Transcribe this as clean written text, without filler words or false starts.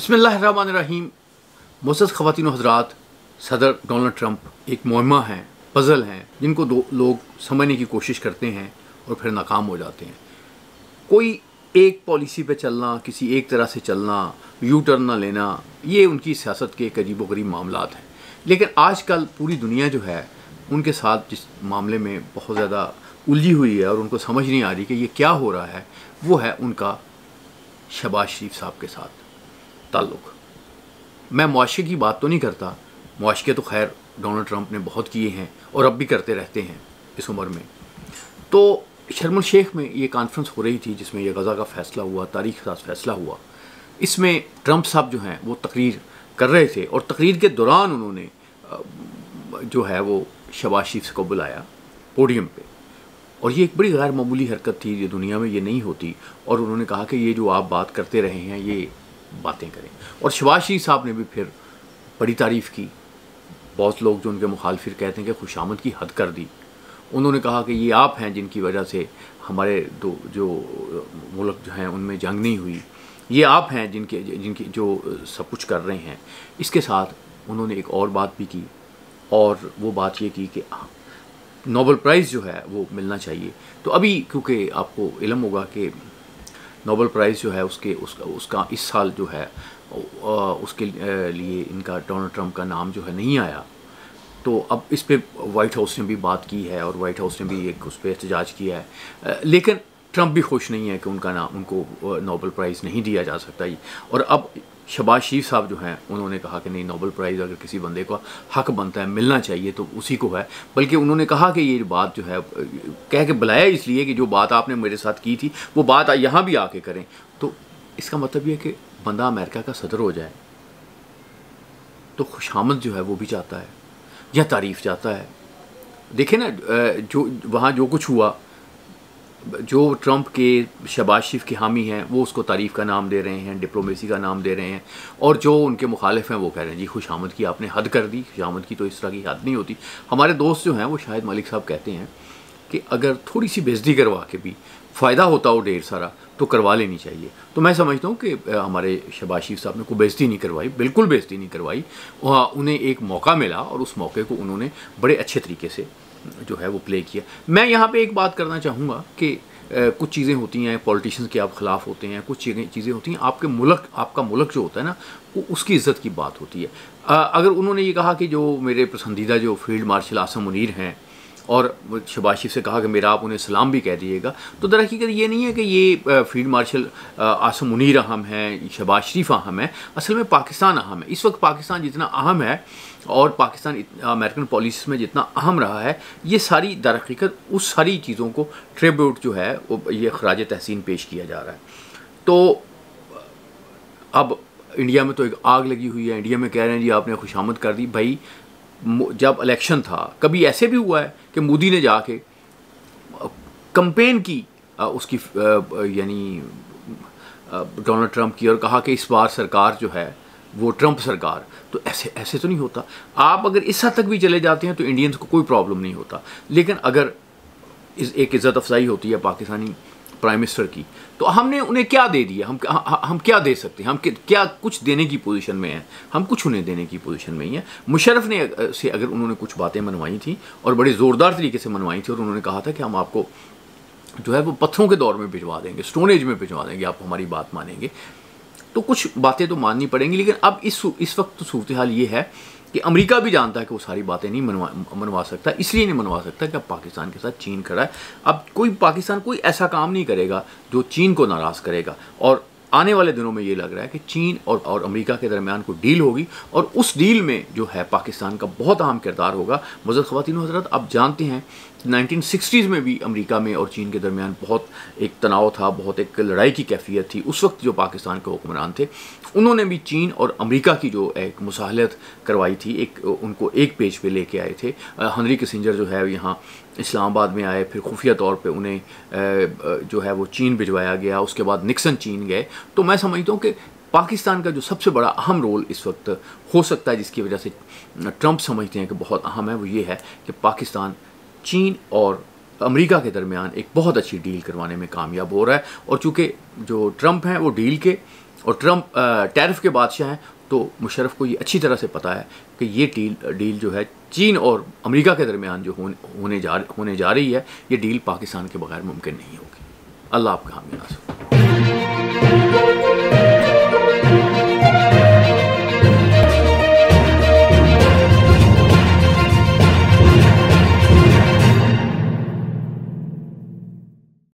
बिस्मिल्लाहिर्रहमानिर्रहीम। मुअज़्ज़ज़ ख़वातीन व हज़रात, सदर डोनाल्ड ट्रंप एक मुअम्मा है, पज़ल हैं, जिनको दो लोग समझने की कोशिश करते हैं और फिर नाकाम हो जाते हैं। कोई एक पॉलिसी पे चलना, किसी एक तरह से चलना, यू टर्न ना लेना, ये उनकी सियासत के एक अजीबोगरीब मामलात हैं। लेकिन आजकल पूरी दुनिया जो है उनके साथ जिस मामले में बहुत ज़्यादा उलझी हुई है और उनको समझ नहीं आ रही कि ये क्या हो रहा है, वो है उनका शहबाज शरीफ साहब के साथ ताल्लुक़। मैं मुआशरे की बात तो नहीं करता, मुआशरे तो खैर डोनाल्ड ट्रंप ने बहुत किए हैं और अब भी करते रहते हैं इस उम्र में। तो शर्म शेख में ये कॉन्फ्रेंस हो रही थी जिसमें ये गज़ा का फ़ैसला हुआ, तारीख़ के साथ फ़ैसला हुआ। इसमें ट्रंप साहब जो हैं वो तकरीर कर रहे थे और तकरीर के दौरान उन्होंने जो है वो शहबाज शरीफ को बुलाया पोडियम पे, और ये एक बड़ी गैर मामूली हरकत थी, ये दुनिया में ये नहीं होती। और उन्होंने कहा कि ये जो आप बात करते रहे हैं ये बातें करें। और शहबाज शरीफ साहब ने भी फिर बड़ी तारीफ़ की। बहुत लोग जो उनके मुखालफिर कहते हैं कि खुशामद की हद कर दी। उन्होंने कहा कि ये आप हैं जिनकी वजह से हमारे दो जो मुल्क जो हैं उनमें जंग नहीं हुई, ये आप हैं जिनकी जो सब कुछ कर रहे हैं। इसके साथ उन्होंने एक और बात भी की, और वो बात ये की कि नोबेल प्राइज़ जो है वो मिलना चाहिए। तो अभी क्योंकि आपको इल्म होगा कि नोबेल प्राइज़ जो है उसका इस साल जो है उसके लिए इनका डोनाल्ड ट्रंप का नाम जो है नहीं आया। तो अब इस पे वाइट हाउस ने भी बात की है और वाइट हाउस ने भी एक उस पर एहतजाज किया है, लेकिन ट्रंप भी खुश नहीं है कि उनको नोबेल प्राइज़ नहीं दिया जा सकता। और अब शहबाज शरीफ साहब जो हैं उन्होंने कहा कि नहीं, नोबेल प्राइज़ अगर किसी बंदे को हक बनता है, मिलना चाहिए तो उसी को है। बल्कि उन्होंने कहा कि ये बात जो है कह के बुलाया इसलिए कि जो बात आपने मेरे साथ की थी वो बात यहाँ भी आके करें। तो इसका मतलब ये है कि बंदा अमेरिका का सदर हो जाए तो खुशामद जो है वो भी चाहता है या तारीफ़ चाहता है। देखें ना, जो वहाँ जो कुछ हुआ, जो ट्रंप के शहबाज शरीफ के हामी हैं वो उसको तारीफ़ का नाम दे रहे हैं, डिप्लोमेसी का नाम दे रहे हैं, और जो उनके मुखालिफ हैं वो कह रहे हैं जी खुशामद की आपने हद कर दी, खुशामद की तो इस तरह की हद नहीं होती। हमारे दोस्त जो हैं वो शाहिद मलिक साहब कहते हैं कि अगर थोड़ी सी बेइज्जती करवा के भी फ़ायदा होता हो ढेर सारा तो करवा लेनी चाहिए। तो मैं समझता हूँ कि हमारे शहबाज शरीफ साहब ने कोई बेइज्जती नहीं करवाई, बिल्कुल बेइज्जती नहीं करवाई। वहाँ उन्हें एक मौका मिला और उस मौके को उन्होंने बड़े अच्छे तरीके से जो है वो प्ले किया। मैं यहाँ पे एक बात करना चाहूँगा कि कुछ चीज़ें होती हैं पॉलिटिशियंस के आप ख़िलाफ़ होते हैं, कुछ चीज़ें होती हैं आपका मुल्क जो होता है ना वो उसकी इज़्ज़त की बात होती है। अगर उन्होंने ये कहा कि जो मेरे पसंदीदा जो फील्ड मार्शल आसिम मुनीर हैं, और शहबाज शरीफ से कहा कि मेरा आप उन्हें सलाम भी कह दीजिएगा, तो दरहकीकत ये नहीं है कि ये फील्ड मार्शल आसिम मुनीर अहम है, शहबाज शरीफ अहम है। असल में पाकिस्तान अहम है। इस वक्त पाकिस्तान जितना अहम है और पाकिस्तान अमेरिकन पॉलिसी में जितना अहम रहा है, ये सारी दरहकीकत उस सारी चीज़ों को ट्रिब्यूट जो है वो ये खराज तहसीन पेश किया जा रहा है। तो अब इंडिया में तो एक आग लगी हुई है। इंडिया में कह रहे हैं जी आपने खुशामद कर दी। भाई जब इलेक्शन था कभी ऐसे भी हुआ है कि मोदी ने जाके कैंपेन की उसकी यानी डोनाल्ड ट्रंप की, और कहा कि इस बार सरकार जो है वो ट्रंप सरकार। तो ऐसे तो नहीं होता। आप अगर इस हद तक भी चले जाते हैं तो इंडियंस को कोई प्रॉब्लम नहीं होता। लेकिन अगर एक इज़्ज़त अफजाई होती है पाकिस्तानी प्राइम मिनिस्टर की, तो हमने उन्हें क्या दे दिया? हम क्या दे सकते हैं? हम क्या कुछ देने की पोजीशन में हैं? हम कुछ उन्हें देने की पोजीशन में ही हैं। मुशर्रफ ने से अगर उन्होंने कुछ बातें मनवाई थी और बड़े ज़ोरदार तरीके से मनवाई थी, और उन्होंने कहा था कि हम आपको जो है वो पत्थरों के दौर में भिजवा देंगे, स्टोन एज में भिजवा देंगे, आप हमारी बात मानेंगे। तो कुछ बातें तो माननी पड़ेंगी। लेकिन अब इस वक्त तो सूरत हाल ये है कि अमेरिका भी जानता है कि वो सारी बातें नहीं मनवा सकता। इसलिए नहीं मनवा सकता कि अब पाकिस्तान के साथ चीन खड़ा है। अब पाकिस्तान कोई ऐसा काम नहीं करेगा जो चीन को नाराज़ करेगा। और आने वाले दिनों में ये लग रहा है कि चीन और अमेरिका के दरमियान कोई डील होगी, और उस डील में जो है पाकिस्तान का बहुत अहम किरदार होगा। मुअज़्ज़ज़ ख़वातीन व हज़रात, आप जानते हैं 1960s में भी अमेरिका में और चीन के दरमियान बहुत एक तनाव था, बहुत एक लड़ाई की कैफियत थी। उस वक्त जो पाकिस्तान के हुक्मरान थे उन्होंने भी चीन और अमेरिका की जो एक मुसाहलत करवाई थी, उनको एक पेज पे लेके आए थे। हेनरी किसिंजर जो है यहाँ इस्लामाबाद में आए, फिर खुफिया तौर पे उन्हें जो है वो चीन भिजवाया गया, उसके बाद निक्सन चीन गए। तो मैं समझता हूँ कि पाकिस्तान का जो सबसे बड़ा अहम रोल इस वक्त हो सकता है, जिसकी वजह से ट्रंप समझते हैं कि बहुत अहम है, वो ये है कि पाकिस्तान चीन और अमेरिका के दरमियान एक बहुत अच्छी डील करवाने में कामयाब हो रहा है। और चूँकि जो ट्रंप हैं वो डील के और ट्रंप टैरिफ के बादशाह हैं, तो मुशर्रफ को ये अच्छी तरह से पता है कि ये डील जो है चीन और अमेरिका के दरमियान जो होने जा रही है, ये डील पाकिस्तान के बगैर मुमकिन नहीं होगी। अल्लाह आपका हामी नाज़िर।